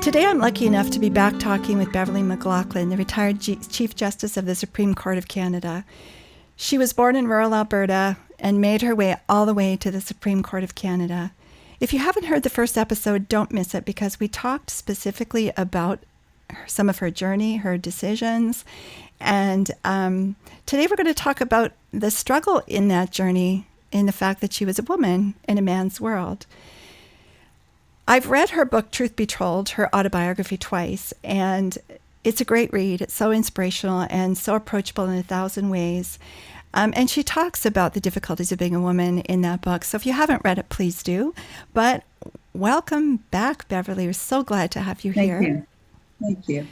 Today I'm lucky enough to be back talking with Beverly McLachlin, the retired Chief Justice of the Supreme Court of Canada. She was born in rural Alberta and made her way all the way to the Supreme Court of Canada. If you haven't heard the first episode, don't miss it, because we talked specifically about some of her journey, her decisions, and today we're going to talk about the struggle in that journey, in the fact that she was a woman in a man's world. I've read her book, Truth Be Told, her autobiography, twice, and it's a great read. It's so inspirational and so approachable in 1,000 ways. And she talks about the difficulties of being a woman in that book. So if you haven't read it, please do. But welcome back, Beverly. We're so glad to have you here. Thank you. Thank you.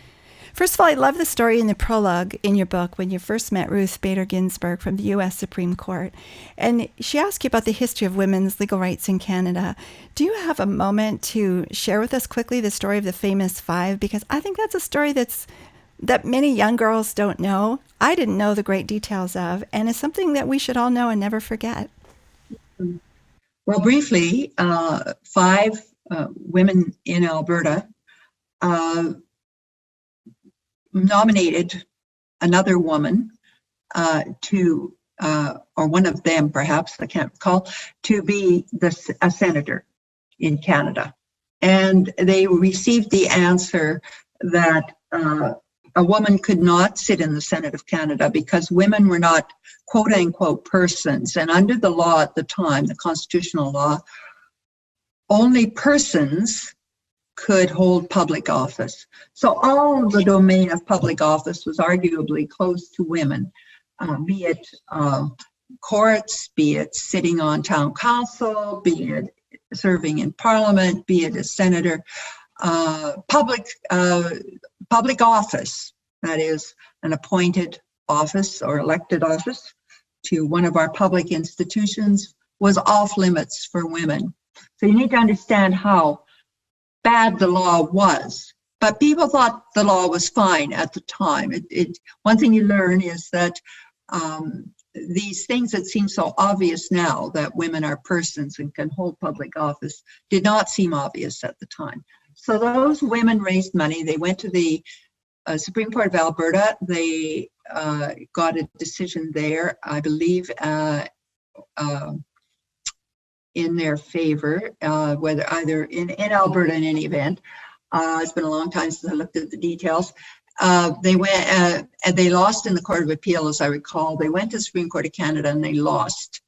First of all, I love the story in the prologue in your book when you first met Ruth Bader Ginsburg from the U.S. Supreme Court. And she asked you about the history of women's legal rights in Canada. Do you have a moment to share with us quickly the story of the famous five? Because I think that's a story that many young girls don't know. I didn't know the great details of, and it's something that we should all know and never forget. Well, briefly, five women in Alberta nominated another woman or one of them perhaps, I can't recall, to be a senator in Canada. And they received the answer that a woman could not sit in the Senate of Canada because women were not quote unquote persons. And under the law at the time, the constitutional law, only persons could hold public office. So all of the domain of public office was arguably closed to women, be it courts, be it sitting on town council, be it serving in parliament, be it a senator, public office, that is an appointed office or elected office to one of our public institutions, was off limits for women. So you need to understand how bad the law was, but people thought the law was fine at the time. One thing you learn is that these things that seem so obvious now, that women are persons and can hold public office, did not seem obvious at the time. So those women raised money. They went to the Supreme Court of Alberta. They got a decision there, I believe, in their favor, whether either in Alberta in any event. It's been a long time since I looked at the details. They went and they lost in the Court of Appeal, as I recall. They went to the Supreme Court of Canada and they lost.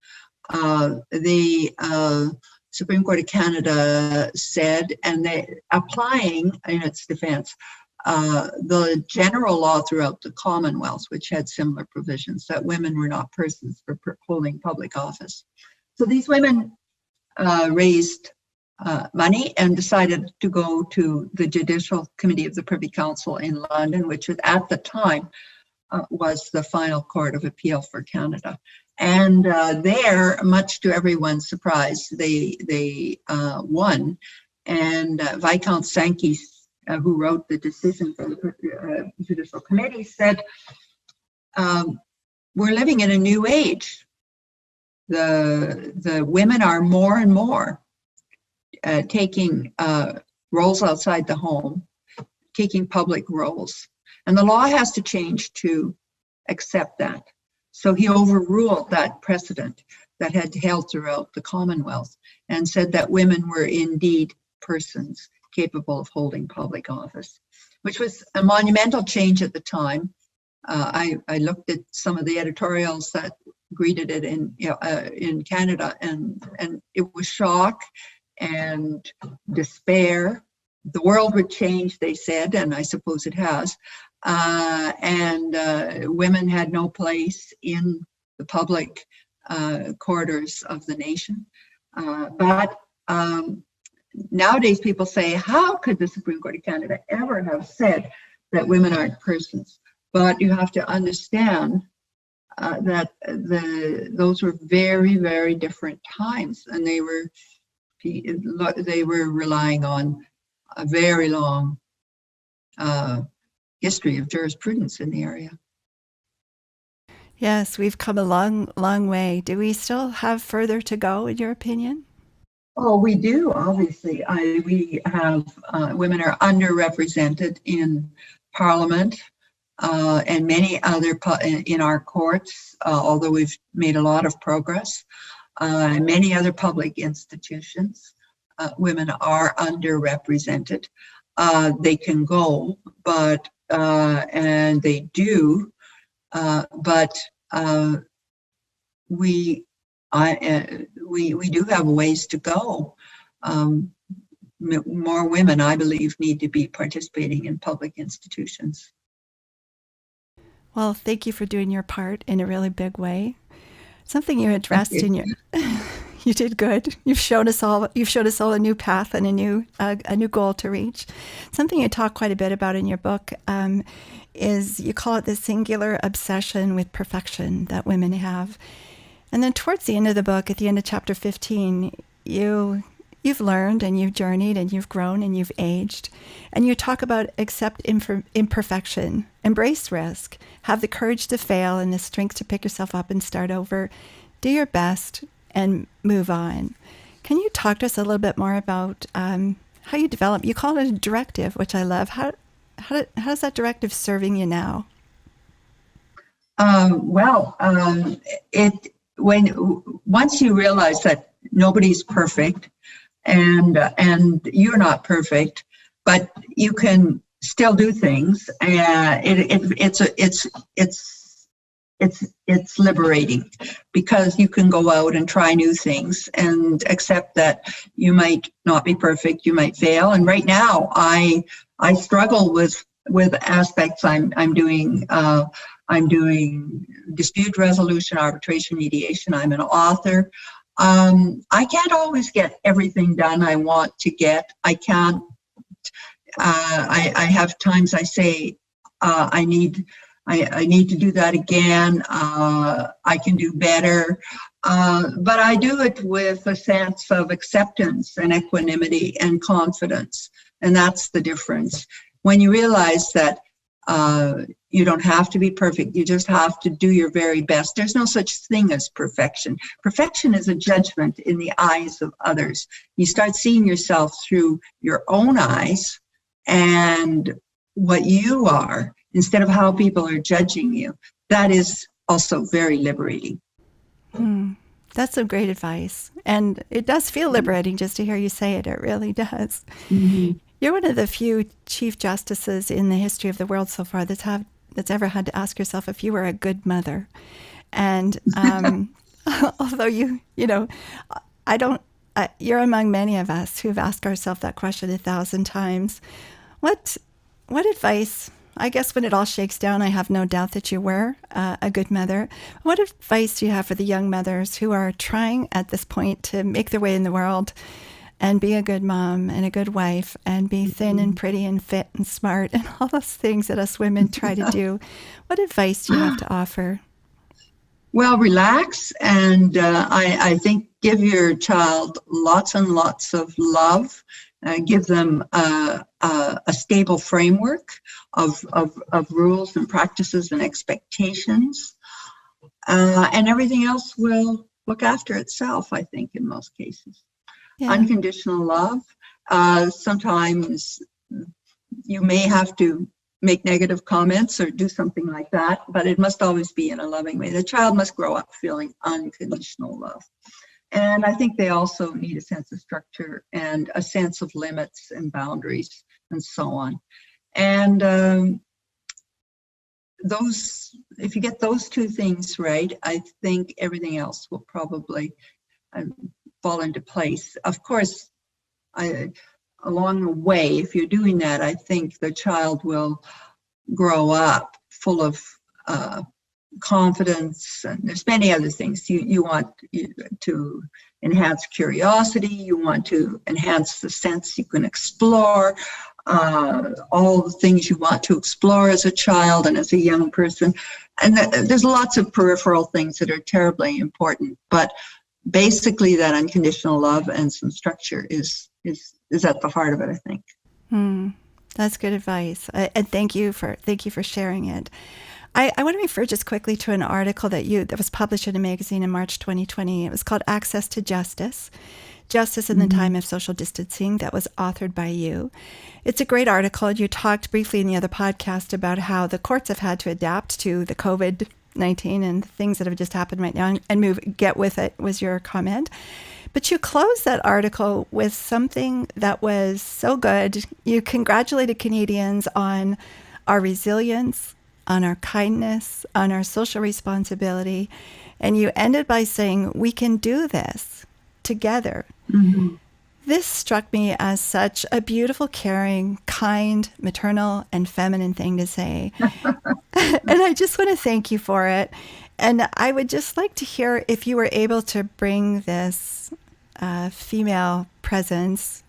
The Supreme Court of Canada said, and they applying in its defense, the general law throughout the Commonwealth, which had similar provisions, that women were not persons for holding public office. So these women raised money and decided to go to the Judicial Committee of the Privy Council in London, which at the time was the final court of appeal for Canada. And there, much to everyone's surprise, they won. And Viscount Sankey, who wrote the decision for the Judicial Committee, said, we're living in a new age. The women are more and more taking roles outside the home, taking public roles. And the law has to change to accept that. So he overruled that precedent that had held throughout the Commonwealth and said that women were indeed persons capable of holding public office, which was a monumental change at the time. I looked at some of the editorials that greeted it in Canada, and it was shock and despair. The world would change, they said, and I suppose it has. And women had no place in the public corridors of the nation. But nowadays people say, how could the Supreme Court of Canada ever have said that women aren't persons? But you have to understand that those were very, very different times, and they were relying on a very long history of jurisprudence in the area. Yes, we've come a long, long way. Do we still have further to go, in your opinion? Oh, we do, obviously. We have women are underrepresented in Parliament and many other in our courts, although we've made a lot of progress. In many other public institutions, women are underrepresented. They can go, but and they do, but we we do have ways to go. More women, I believe, need to be participating in public institutions. Well, thank you for doing your part in a really big way. Something you Thank addressed you. in your you did good. You've showed us all a new path and a new goal to reach. Something you talk quite a bit about in your book is you call it the singular obsession with perfection that women have. And then towards the end of the book, at the end of chapter 15, you've learned and you've journeyed and you've grown and you've aged. And you talk about accept imperfection, embrace risk, have the courage to fail and the strength to pick yourself up and start over, do your best and move on. Can you talk to us a little bit more about how you develop? You call it a directive, which I love. How's that directive serving you now? Once you realize that nobody's perfect, and you're not perfect, but you can still do things, and it's liberating, because you can go out and try new things and accept that you might not be perfect, you might fail. And right now, I struggle with aspects. I'm doing dispute resolution, arbitration, mediation. I'm an author. I can't always get everything done I want to get. I can't. I have times I say I need to do that again. I can do better. But I do it with a sense of acceptance and equanimity and confidence. And that's the difference. When you realize that you don't have to be perfect, you just have to do your very best. There's no such thing as perfection. Perfection is a judgment in the eyes of others. You start seeing yourself through your own eyes and what you are, instead of how people are judging you. That is also very liberating. That's some great advice. And it does feel liberating just to hear you say it. It really does. Mm-hmm. You're one of the few chief justices in the history of the world so far that's ever had to ask yourself if you were a good mother. And although you're among many of us who've asked ourselves that question 1,000 times. What advice? I guess when it all shakes down, I have no doubt that you were a good mother. What advice do you have for the young mothers who are trying at this point to make their way in the world and be a good mom and a good wife and be thin and pretty and fit and smart and all those things that us women try to do? What advice do you have to offer? Well, relax, and I think give your child lots and lots of love. Give them a stable framework of rules and practices and expectations, and everything else will look after itself, I think, in most cases. Yeah. Unconditional love. Sometimes you may have to make negative comments or do something like that, but it must always be in a loving way. The child must grow up feeling unconditional love. And I think they also need a sense of structure and a sense of limits and boundaries and so on. And if you get those two things right, I think everything else will probably fall into place. Of course, along the way, if you're doing that, I think the child will grow up full of confidence, and there's many other things. You want to enhance curiosity, you want to enhance the sense you can explore, all the things you want to explore as a child and as a young person. And there's lots of peripheral things that are terribly important, but basically that unconditional love and some structure is at the heart of it, I think. That's good advice. And thank you for sharing it. I want to refer just quickly to an article that was published in a magazine in March 2020. It was called Access to Justice, Justice in the Time of Social Distancing, that was authored by you. It's a great article. You talked briefly in the other podcast about how the courts have had to adapt to the COVID-19 and things that have just happened right now and get with it, was your comment. But you closed that article with something that was so good. You congratulated Canadians on our resilience, on our kindness, on our social responsibility. And you ended by saying, we can do this together. Mm-hmm. This struck me as such a beautiful, caring, kind, maternal, and feminine thing to say. And I just want to thank you for it. And I would just like to hear if you were able to bring this female presence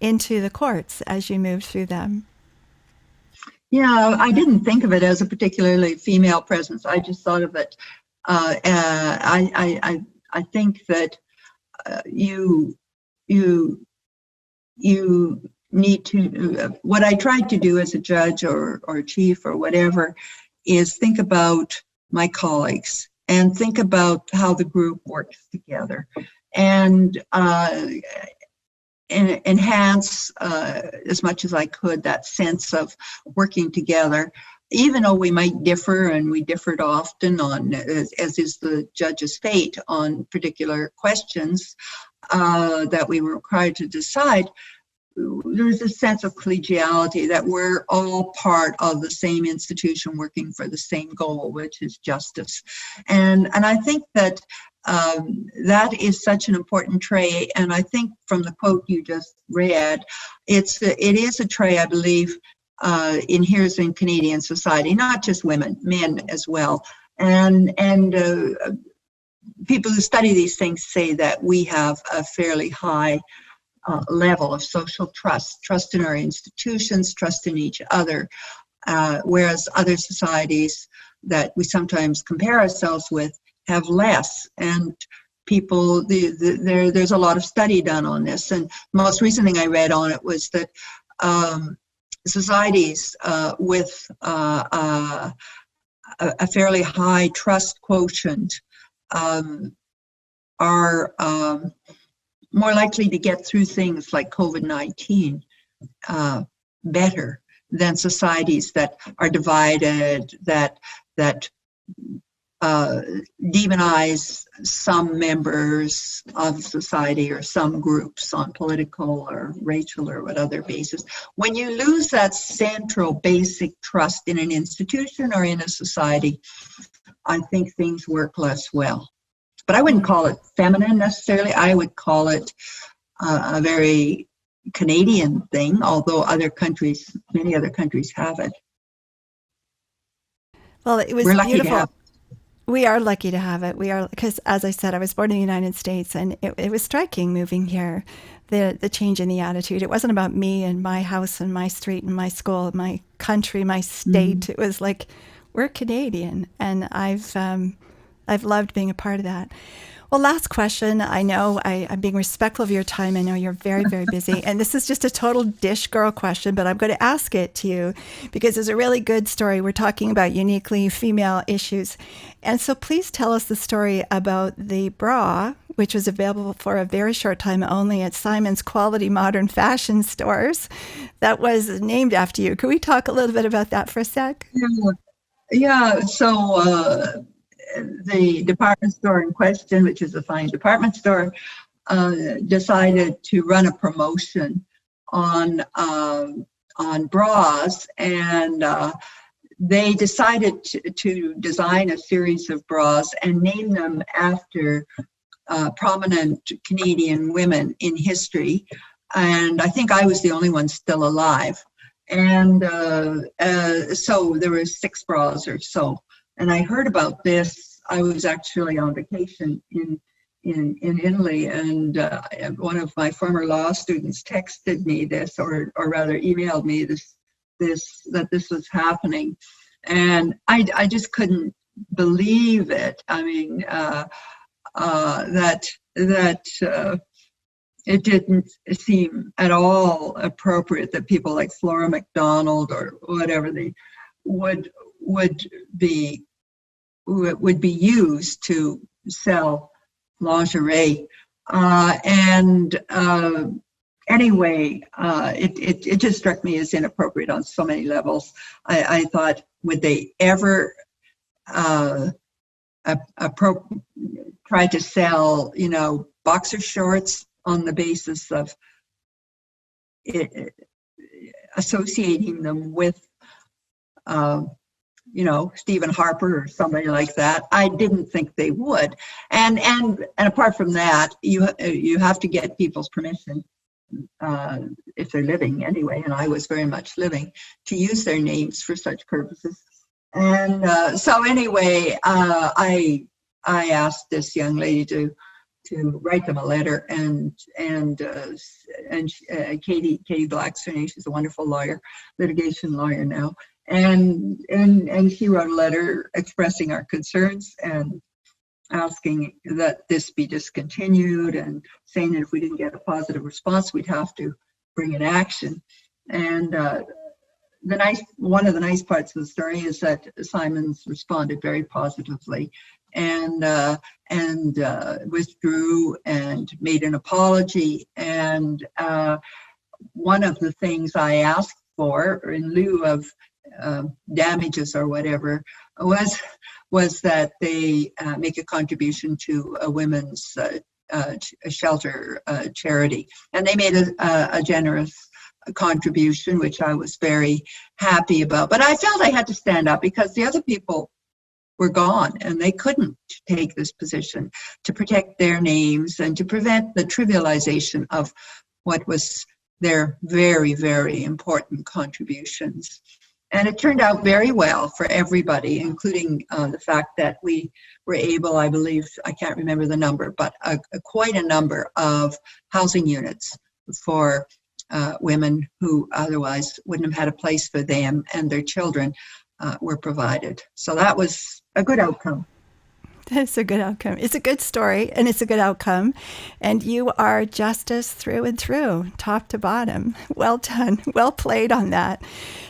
into the courts as you moved through them. Yeah, I didn't think of it as a particularly female presence. I just thought of it. I think that you need to. What I tried to do as a judge or chief or whatever is think about my colleagues and think about how the group works together and enhance as much as I could that sense of working together, even though we might differ, and we differed often on, as is the judge's fate, on particular questions that we were required to decide. There's a sense of collegiality that we're all part of the same institution working for the same goal, which is justice. And I think that that is such an important trait. And I think from the quote you just read, it is a trait, I believe, inheres in Canadian society, not just women, men as well. And people who study these things say that we have a fairly high level of social trust in our institutions, trust in each other, whereas other societies that we sometimes compare ourselves with have less. And people, there's a lot of study done on this. And the most recent thing I read on it was that societies with a fairly high trust quotient are more likely to get through things like COVID-19 better than societies that are divided, that demonize some members of society or some groups on political or racial or what other basis. When you lose that central basic trust in an institution or in a society, I think things work less well. But I wouldn't call it feminine necessarily. I would call it a very Canadian thing, although many other countries have it. Well, it was We're beautiful. We are lucky to have it. We are, because as I said, I was born in the United States, and it was striking moving here, the change in the attitude. It wasn't about me and my house and my street and my school, my country, my state. Mm-hmm. It was like, we're Canadian, and I've loved being a part of that. Well, last question. I know I'm being respectful of your time. I know you're very, very busy. And this is just a total dish girl question, but I'm going to ask it to you because it's a really good story. We're talking about uniquely female issues. And so please tell us the story about the bra, which was available for a very short time only at Simon's Quality Modern Fashion Stores, that was named after you. Could we talk a little bit about that for a sec? Yeah. So the department store in question, which is a fine department store, decided to run a promotion on bras, and they decided to design a series of bras and name them after prominent Canadian women in history. And I think I was the only one still alive. And so there were 6 bras or so. And I heard about this. I was actually on vacation in Italy, and one of my former law students texted me this, or rather emailed me that this was happening, and I just couldn't believe it. I mean, that it didn't seem at all appropriate that people like Flora MacDonald or whatever they would be used to sell lingerie. Anyway, it just struck me as inappropriate on so many levels. I thought, would they ever try to sell, boxer shorts on the basis of associating them with, Stephen Harper or somebody like that? I didn't think they would. And apart from that, you have to get people's permission, if they're living anyway, and I was very much living, to use their names for such purposes. And so anyway, I asked this young lady to write them a letter, and Katie Black's her name. She's a wonderful lawyer, litigation lawyer now, and she wrote a letter expressing our concerns and asking that this be discontinued, and saying that if we didn't get a positive response, we'd have to bring an action. And one of the nice parts of the story is that Simons responded very positively and withdrew and made an apology. And one of the things I asked for in lieu of damages or whatever was that they make a contribution to a women's shelter charity. And they made a generous contribution, which I was very happy about. But I felt I had to stand up because the other people were gone and they couldn't take this position to protect their names and to prevent the trivialization of what was their very, very important contributions. And it turned out very well for everybody, including the fact that we were able, I believe, I can't remember the number, but quite a number of housing units for women who otherwise wouldn't have had a place for them and their children were provided. So that was a good outcome. That's a good outcome. It's a good story, and it's a good outcome. And you are justice through and through, top to bottom. Well done. Well played on that.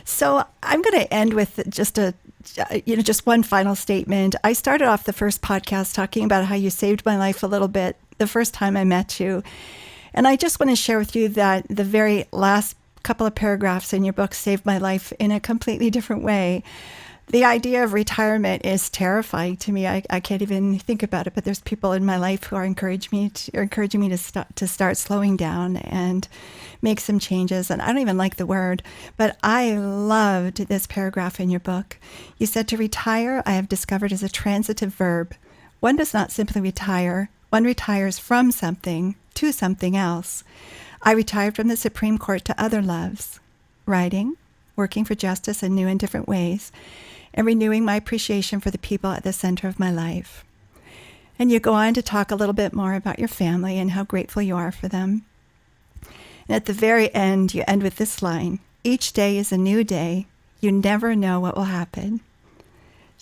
So I'm going to end with just one final statement. I started off the first podcast talking about how you saved my life a little bit the first time I met you. And I just want to share with you that the very last couple of paragraphs in your book saved my life in a completely different way. The idea of retirement is terrifying to me. I can't even think about it, but there's people in my life who are encouraging me to start slowing down and make some changes. And I don't even like the word, but I loved this paragraph in your book. You said, to retire, I have discovered, is a transitive verb. One does not simply retire. One retires from something to something else. I retired from the Supreme Court to other loves, writing, working for justice in new and different ways, and renewing my appreciation for the people at the center of my life. And you go on to talk a little bit more about your family and how grateful you are for them. And at the very end, you end with this line, each day is a new day. You never know what will happen.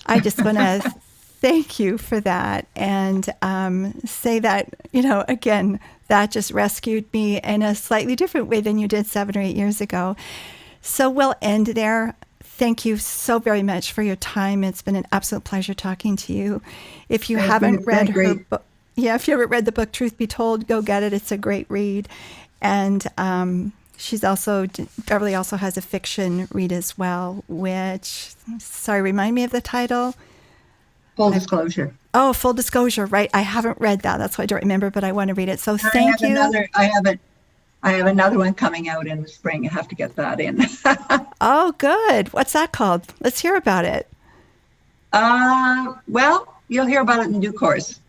I just want to thank you for that and say that, again, that just rescued me in a slightly different way than you did 7 or 8 years ago. So we'll end there. Thank you so very much for your time. It's been an absolute pleasure talking to you. If you haven't read her book, if you haven't read the book Truth Be Told, go get it. It's a great read. And Beverly also has a fiction read as well, which, remind me of the title. Full Disclosure. Oh, Full Disclosure, right. I haven't read that. That's why I don't remember, but I want to read it. So thank you. I have another one coming out in the spring. I have to get that in. Oh, good. What's that called? Let's hear about it. Well, you'll hear about it in due course.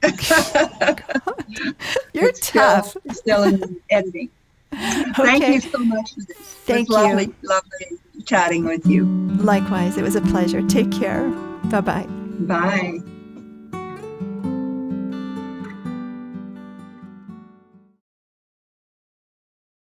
You're tough. Still in editing. Okay. Thank you so much for this. Thank you. Lovely chatting with you. Likewise. It was a pleasure. Take care. Bye-bye. Bye.